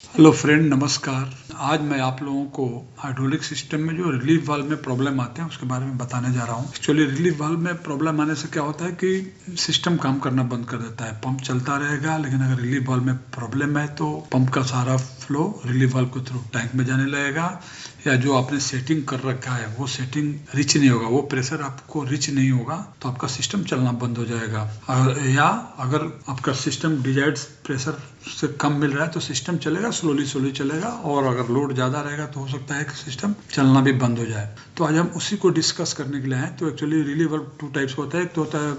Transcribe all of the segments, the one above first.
Hello friend, नमस्कार। आज मैं आप लोगों को हाइड्रोलिक सिस्टम में जो रिलीफ वाल्व में प्रॉब्लम आते हैं उसके बारे में बताने जा रहा हूँ। एक्चुअली रिलीफ वाल्व में प्रॉब्लम आने से क्या होता है कि सिस्टम काम करना बंद कर देता है। पंप चलता रहेगा, लेकिन अगर रिलीफ वाल्व में प्रॉब्लम है तो पंप का सारा फ्लो रिलीफ वाल्व के थ्रू टैंक में जाने लगेगा, या जो आपने सेटिंग कर रखा है वो सेटिंग रिच नहीं होगा, वो प्रेशर आपको रिच नहीं होगा तो आपका सिस्टम चलना बंद हो जाएगा। या अगर आपका सिस्टम डिजायर्ड प्रेशर से कम मिल रहा है तो सिस्टम चलेगा, स्लोली स्लोली चलेगा, और अगर लोड ज़्यादा रहेगा तो हो सकता है कि सिस्टम चलना भी बंद हो जाए। तो आज हम उसी को डिस्कस करने के लिए आए। तो actually relief valve two types का होता है। एक तो होता है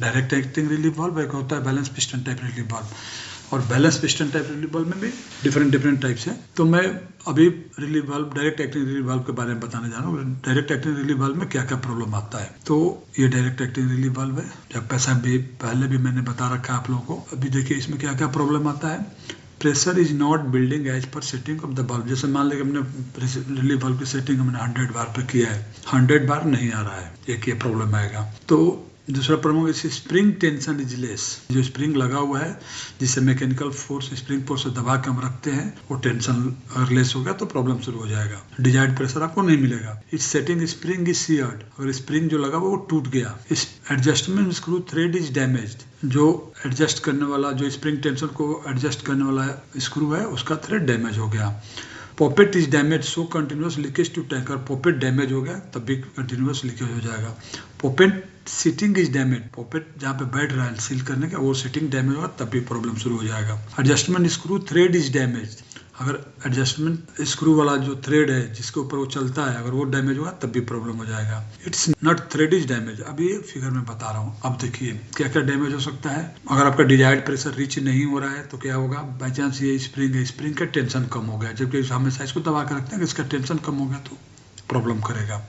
डायरेक्ट एक्टिंग रिलीफ वाल्व, एक होता है balance piston type relief valve. और balance piston type relief valve में भी डिफरेंट टाइप्स हैं। तो मैं अभी relief valve direct acting relief valve के बारे में बताने जा रहा हूँ। डायरेक्ट एक्टिंग रिलीफ वाल्व में क्या क्या प्रॉब्लम आता है। तो ये डायरेक्ट एक्टिंग रिलीफ वाल्व है, जब पैसा भी पहले भी मैंने बता रखा है आप लोगों को। अभी देखिए इसमें क्या क्या प्रॉब्लम आता है। Pressure is not building as per setting of the valve. जैसे मान लें हमने रिलीफ वाल्व की सेटिंग हमने 100 बार पे किया है, 100 बार नहीं आ रहा है, एक ये प्रॉब्लम आएगा। तो दूसरा प्रॉब्लम इस स्प्रिंग टेंशन इज लेस। जो स्प्रिंग लगा हुआ है, जिससे मैकेनिकल फोर्स स्प्रिंग फोर्स से दबा के हम रखते हैं, वो टेंशन अगर लेस हो गया तो प्रॉब्लम शुरू हो जाएगा, डिजायर्ड प्रेशर आपको नहीं मिलेगा। इस सेटिंग स्प्रिंग इज सीयर्ड। अगर स्प्रिंग जो लगा हुआ वो टूट गया, इस adjustment screw thread is damaged. जो एडजस्ट करने वाला, जो स्प्रिंग टेंशन को एडजस्ट करने वाला स्क्रू है, उसका थ्रेड डैमेज हो गया। Poppet is damage so continuous leakage to tank. अगर पॉपेट डैमेज हो गया तब भी कंटिन्यूस लीकेज हो जाएगा। पॉपेट सीटिंग इज डैमेज। पॉपेट जहाँ पे बैठ रहा है सील करने का, वो सीटिंग डैमेज होगा तब भी प्रॉब्लम शुरू हो जाएगा। Adjustment screw thread is damage. अगर एडजस्टमेंट स्क्रू वाला जो थ्रेड है जिसके ऊपर वो चलता है, अगर वो डैमेज हुआ तब भी प्रॉब्लम हो जाएगा। It's not thread is damage. अभी ये फिगर में बता रहा हूँ। अब देखिए क्या क्या डैमेज हो सकता है। अगर आपका डिजायर्ड प्रेशर रिच नहीं हो रहा है तो क्या होगा, बाई चांस ये स्प्रिंग है, स्प्रिंग का टेंशन कम हो गया, जबकि हमेशा इसको दबा कर रखते हैं कि इसका टेंशन कम हो गया तो प्रॉब्लम करेगा।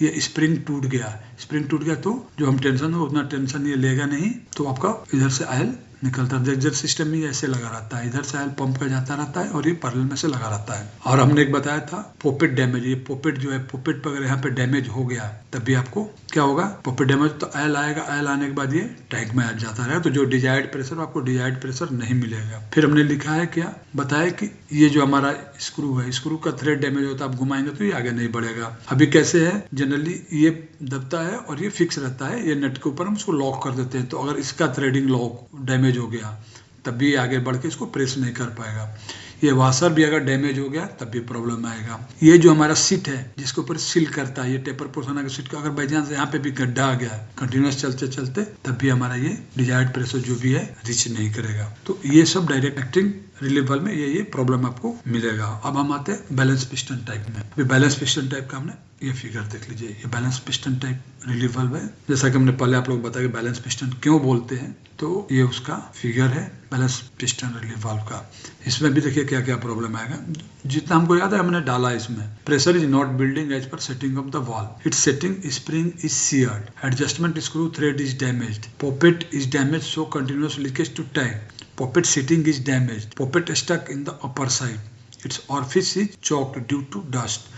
ये स्प्रिंग टूट गया, स्प्रिंग टूट गया तो जो हम टेंशन हो उतना टेंशन ये लेगा नहीं, तो आपका इधर से आयल निकलता है। जर सिस्टम में ऐसे लगा रहता है, इधर से आयल पंप का जाता रहता है और ये पैरेलल में से लगा रहता है। और हमने एक बताया था पॉपेट डैमेज। ये पॉपेट जो है, पॉपेट पर अगर यहाँ पे डैमेज हो गया तब भी आपको क्या होगा, पॉपेट डैमेज तो आयल आएगा, आयल आने के बाद ये टैंक में आ जाता रहेगा, तो जो डिजायर्ड प्रेशर, आपको डिजायर्ड प्रेशर नहीं मिलेगा। फिर हमने लिखा है क्या, बताया कि ये जो हमारा स्क्रू है, स्क्रू का थ्रेड डैमेज होता है, आप घुमाएंगे तो ये आगे नहीं बढ़ेगा। अभी कैसे है, जनरली ये दबता है और ये फिक्स रहता है, ये नट के ऊपर हम उसको लॉक कर देते हैं। तो अगर इसका थ्रेडिंग लॉक डैमेज हो गया तब भी आगे बढ़ के इसको प्रेस नहीं कर पाएगा। ये वाशर भी अगर डैमेज हो गया तब भी प्रॉब्लम आएगा। ये जो हमारा सीट है जिसके ऊपर सील करता है, ये टेपर पोर्शन का सीट का, अगर बाई चांस यहाँ पे भी गड्ढा आ गया कंटिन्यूस चलते चलते, तब भी हमारा ये डिजायर्ड प्रेशर जो भी है रिच नहीं करेगा। तो ये सब डायरेक्ट एक्टिंग रिलीफ वाल्व में ये प्रॉब्लम आपको मिलेगा। अब हम आते हैं बैलेंस पिस्टन टाइप में। अभी बैलेंस पिस्टन टाइप का हमने ये फिगर देख लीजिए, ये balance piston type relief valve है। जैसा कि हमने पहले आप लोग बताया कि बैलेंस पिस्टन क्यों बोलते हैं, तो ये उसका फिगर है बैलेंस पिस्टन रिलीफ वाल्व का। इसमें भी देखिए क्या क्या प्रॉब्लम आएगा। जितना हमको याद है हमने डाला इसमें, pressure is not building as per setting of the valve, it's setting spring is seared, adjustment screw thread is damaged, poppet is damage so continuous leakage to tank, poppet seating is damaged, poppet stuck in the upper side, its orifice is choked due to dust,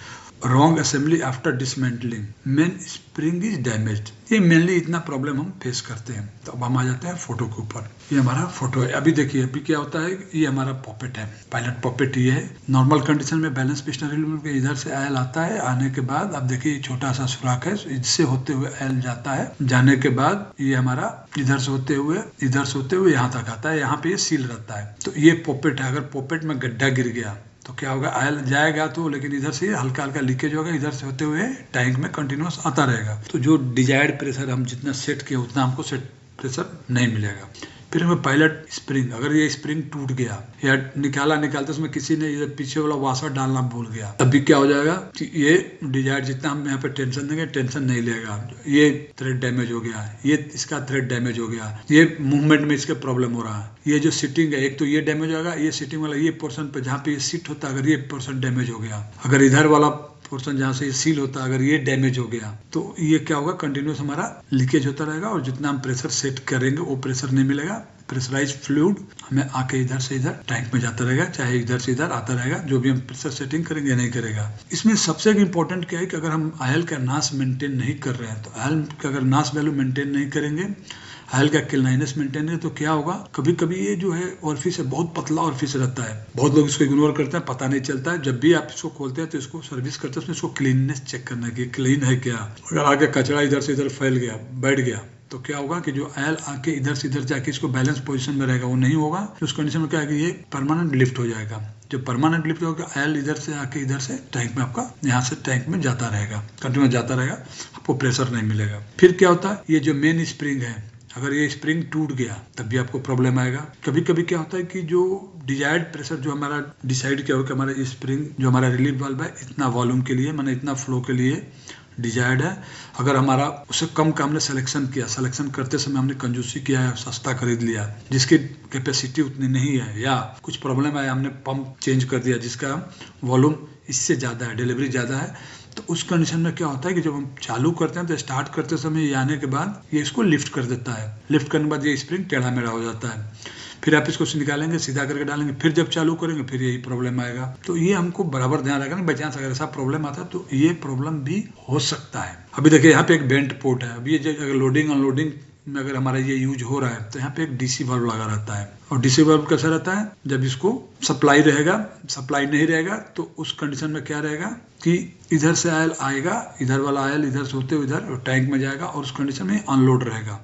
wrong assembly after dismantling, main spring is damaged। ये mainly इतना problem हम face करते हैं। तो अब हम आ जाते हैं फोटो के ऊपर। ये हमारा फोटो है। अभी देखिए अभी क्या होता है, ये हमारा पॉपेट है, पायलट पॉपेट ये है। नॉर्मल कंडीशन में बैलेंस पिस्टन रिलीफ के इधर से आयल आता है, आने के बाद अब देखिए छोटा सा सुराख है, इससे होते हुए आयल जाता है, जाने के बाद ये हमारा इधर से होते हुए यहाँ तक आता है, यहाँ पे ये सील रहता है। तो ये पॉपेट है। अगर पॉपेट में गड्ढा गिर गया तो क्या होगा, आयल जाएगा तो, लेकिन इधर से हल्का हल्का लीकेज होगा, इधर से होते हुए टैंक में कंटिन्यूस आता रहेगा। तो जो डिजायर्ड प्रेशर हम जितना सेट किया उतना हमको सेट प्रेशर नहीं मिलेगा। फिर हमें पायलट स्प्रिंग, अगर ये स्प्रिंग टूट गया या निकालते उसमें किसी ने इधर पीछे वाला वाशर डालना भूल गया, तब भी क्या हो जाएगा कि ये डिजायर्ड जितना हम यहाँ पे टेंशन देंगे टेंशन नहीं लेगा। ये थ्रेड डैमेज हो गया, ये इसका थ्रेड डैमेज हो गया, ये मूवमेंट में इसका प्रॉब्लम हो रहा है। ये जो सीटिंग है, एक तो ये डैमेज होगा, ये सीटिंग वाला ये पोर्शन पे जहाँ पे ये सीट होता है, अगर ये पोर्शन डैमेज हो गया, अगर इधर वाला पोर्शन जहाँ से ये सील होता है अगर ये डैमेज हो गया, तो ये क्या होगा, कंटिन्यूस हमारा लीकेज होता रहेगा और जितना हम प्रेशर सेट करेंगे वो प्रेशर नहीं मिलेगा। प्रेशराइज फ्लूइड हमें आके इधर से इधर टैंक में जाता रहेगा, चाहे इधर से इधर आता रहेगा, जो भी हम प्रेशर सेटिंग करेंगे नहीं करेगा। इसमें सबसे इम्पोर्टेंट क्या है कि अगर हम आयल का नाश मेंटेन नहीं कर रहे हैं, तो आयल का अगर नाश वैल्यू मेंटेन नहीं करेंगे, आयल का क्लीननेस मेंटेन है तो क्या होगा, कभी कभी ये जो है ऑरिफिस है बहुत पतला ऑरिफिस रहता है, बहुत लोग इसको इग्नोर करते हैं, पता नहीं चलता है। जब भी आप इसको खोलते हैं तो इसको सर्विस करते हैं, इसको क्लीननेस चेक करना है कि क्लीन है क्या। अगर आगे कचरा इधर से इधर फैल गया, बैठ गया, तो क्या होगा कि जो आयल आके इधर से इधर जाके इसको बैलेंस पोजीशन में रहेगा, वो नहीं होगा। तो उस कंडीशन में क्या है कि ये परमानेंट लिफ्ट हो जाएगा। जब परमानेंट लिफ्ट होगा, आयल इधर से आके इधर से टैंक में आपका यहाँ से टैंक में जाता रहेगा, कंटिन्यू जाता रहेगा, आपको प्रेशर नहीं मिलेगा। फिर क्या होता है, ये जो मेन स्प्रिंग है, अगर ये स्प्रिंग टूट गया तब भी आपको प्रॉब्लम आएगा। कभी कभी क्या होता है कि जो डिजायर्ड प्रेशर जो हमारा डिसाइड किया हो कि हमारा स्प्रिंग जो हमारा रिलीफ वाल्व है इतना वॉल्यूम के लिए, माने इतना फ्लो के लिए डिजायर्ड है, अगर हमारा उससे कम का हमने सिलेक्शन किया, सिलेक्शन करते समय हमने कंजूसी किया है, सस्ता खरीद लिया जिसकी कैपेसिटी उतनी नहीं है, या कुछ प्रॉब्लम आया, हमने पंप चेंज कर दिया जिसका वॉल्यूम इससे ज़्यादा है, डिलीवरी ज़्यादा है, तो उस कंडीशन में क्या होता है कि जब हम चालू करते हैं तो स्टार्ट करते समय ये आने के बाद ये इसको लिफ्ट कर देता है। लिफ्ट करने के बाद ये स्प्रिंग टेढ़ा मेढ़ा हो जाता है। फिर आप इसको निकालेंगे, सीधा करके डालेंगे, फिर जब चालू करेंगे फिर यही प्रॉब्लम आएगा। तो ये हमको बराबर ध्यान रखना, बाई चांस अगर ऐसा प्रॉब्लम आता है तो ये प्रॉब्लम भी हो सकता है। अभी देखिए यहाँ पे एक बेंट पोर्ट है, अभी ये अगर लोडिंग अनलोडिंग में अगर हमारा ये यूज हो रहा है तो यहाँ पे एक डीसी वाल्व लगा रहता है। और डीसी वाल्व कैसा रहता है, जब इसको सप्लाई रहेगा, सप्लाई नहीं रहेगा तो उस कंडीशन में क्या रहेगा कि इधर से आयल आएगा, इधर वाला आयल इधर से होते हुए इधर टैंक में जाएगा और उस कंडीशन में अनलोड रहेगा।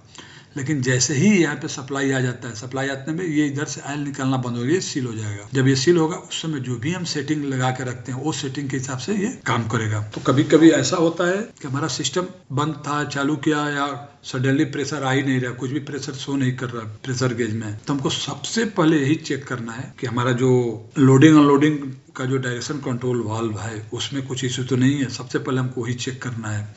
लेकिन जैसे ही यहाँ पे सप्लाई आ जाता है, सप्लाई आने में ये इधर से आयल निकालना बंद हो गया, ये सील हो जाएगा। जब ये सील होगा उस समय जो भी हम सेटिंग लगा के रखते हैं वो सेटिंग के हिसाब से ये काम करेगा। तो कभी कभी ऐसा होता है कि हमारा सिस्टम बंद था, चालू किया, या सडनली प्रेशर आ ही नहीं रहा, कुछ भी प्रेशर शो नहीं कर रहा प्रेशर गेज में, तो हमको सबसे पहले यही चेक करना है कि हमारा जो लोडिंग अनलोडिंग का जो डायरेक्शन कंट्रोल वाल्व है उसमें कुछ इश्यू तो नहीं है। सबसे पहले हमको वही चेक करना है।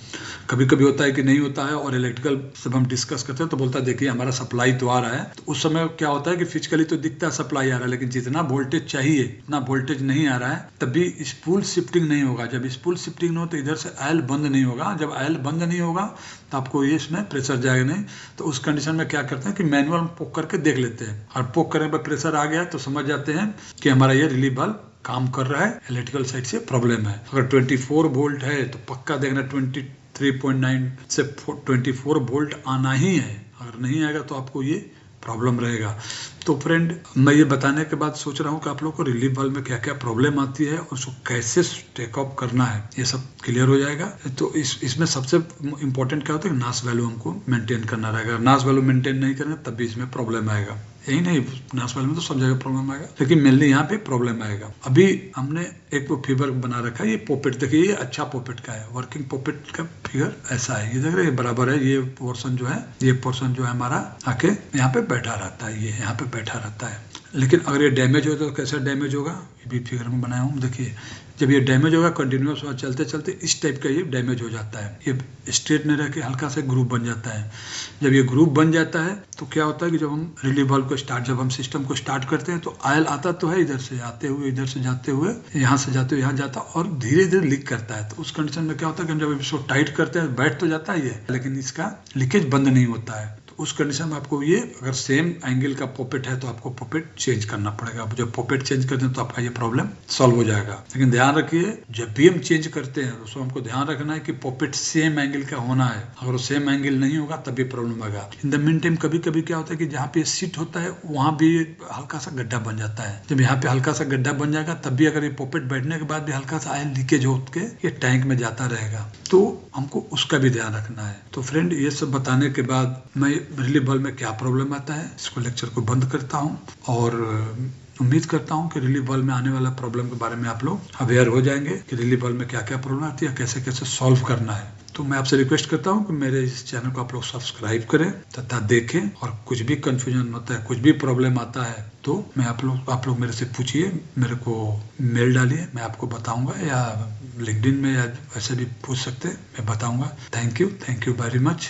कभी कभी होता है कि नहीं होता है और इलेक्ट्रिकल जब हम डिस्कस करते हैं तो बोलता है देखिए हमारा सप्लाई तो आ रहा है, तो उस समय क्या होता है कि फिजिकली तो दिखता है सप्लाई आ रहा है, लेकिन जितना वोल्टेज चाहिए उतना वोल्टेज नहीं आ रहा है, तभी स्पूल शिफ्टिंग नहीं होगा। जब स्पूल शिफ्टिंग नहीं हो तो इधर से आयल बंद नहीं होगा। जब आयल बंद नहीं होगा तो आपको ये इसमें प्रेशर जाएगा नहीं। तो उस कंडीशन में क्या करते हैं कि मैनुअल पोक करके देख लेते हैं, और पोक करने पर प्रेशर आ गया तो समझ जाते हैं कि हमारा ये रिलीफ वाल्व काम कर रहा है, इलेक्ट्रिकल साइड से प्रॉब्लम है। अगर 24 वोल्ट है तो पक्का देखना 23.9 से 24 वोल्ट आना ही है, अगर नहीं आएगा तो आपको ये प्रॉब्लम रहेगा। तो फ्रेंड, मैं ये बताने के बाद सोच रहा हूँ कि आप लोग को रिलीफ वाल्व में क्या क्या प्रॉब्लम आती है और उसको कैसे टेक ऑफ करना है, ये सब क्लियर हो जाएगा। तो इसमें सबसे इम्पोर्टेंट क्या होता है कि नास वैल्यू हमको मेंटेन करना रहेगा। नास वैल्यू मेंटेन नहीं करेंगे तब भी इसमें प्रॉब्लम आएगा। यही नहीं, नास वैल्यू में तो सब जगह प्रॉब्लम आएगा, लेकिन मेनली यहाँ पे प्रॉब्लम आएगा। अभी हमने एक वो फिगर बना रखा है, ये पॉपेट देखिए, ये अच्छा पॉपेट का है, वर्किंग पॉपेट का फिगर ऐसा है। ये देख रहे हैं बराबर है, ये पोर्शन जो है, ये पोर्शन जो है हमारा आके यहाँ पे बैठा रहता है, ये यहाँ पे बैठा रहता है। लेकिन अगर ये डैमेज हो तो कैसे डैमेज होगा, ये भी फिगर में बनाया हूँ। देखिए जब ये डैमेज होगा कंटिन्यूस चलते चलते इस टाइप का ये डैमेज हो जाता है, ये स्ट्रेट नहीं रह के हल्का सा ग्रूव बन जाता है। जब ये ग्रूव बन जाता है तो क्या होता है कि जब हम रिलीफ वाल्व को जब हम सिस्टम को स्टार्ट करते हैं तो आयल आता तो है, इधर से आते हुए इधर से जाते हुए यहाँ से जाते हुए यहाँ जाता और धीरे धीरे लीक करता है। तो उस कंडीशन में क्या होता है कि हम जब इसको टाइट करते हैं बैठ तो जाता है ये, लेकिन इसका लीकेज बंद नहीं होता है। उस कंडीशन में आपको ये, अगर सेम एंगल का पॉपेट है तो आपको पॉपेट चेंज करना पड़ेगा। जब पॉपेट चेंज करते हैं तो आपका ये प्रॉब्लम सॉल्व हो जाएगा। लेकिन ध्यान रखिए, जब भी हम चेंज करते हैं तो हमको ध्यान रखना है कि पॉपेट सेम एंगल का होना है। अगर वो सेम एंगल नहीं होगा तब भी प्रॉब्लम आएगा। इन द मीन टाइम कभी कभी क्या होता है कि जहाँ पे सीट होता है वहाँ भी हल्का सा गड्ढा बन जाता है। जब यहाँ पे हल्का सा गड्ढा बन जाएगा तब भी अगर ये पॉपेट बैठने के बाद भी हल्का सा आयल लीकेज होकर ये टैंक में जाता रहेगा, तो हमको उसका भी ध्यान रखना है। तो फ्रेंड, ये सब बताने के बाद मैं रिलीफ वाल्व में क्या प्रॉब्लम आता है इसको लेक्चर को बंद करता हूँ, और उम्मीद करता हूँ कि रिलीफ वाल्व में आने वाला प्रॉब्लम के बारे में आप लोग अवेयर हो जाएंगे कि रिलीफ वाल्व में क्या क्या प्रॉब्लम आती है, कैसे कैसे सॉल्व करना है। तो मैं आपसे रिक्वेस्ट करता हूँ कि मेरे इस चैनल को आप लोग सब्सक्राइब करें तथा देखें, और कुछ भी कंफ्यूजन होता है, कुछ भी प्रॉब्लम आता है तो मैं आप लोग मेरे से पूछिए, मेरे को मेल डालिए, मैं आपको बताऊंगा, या लिंक्डइन में या ऐसे भी पूछ सकते हैं, मैं बताऊंगा। Thank you very much.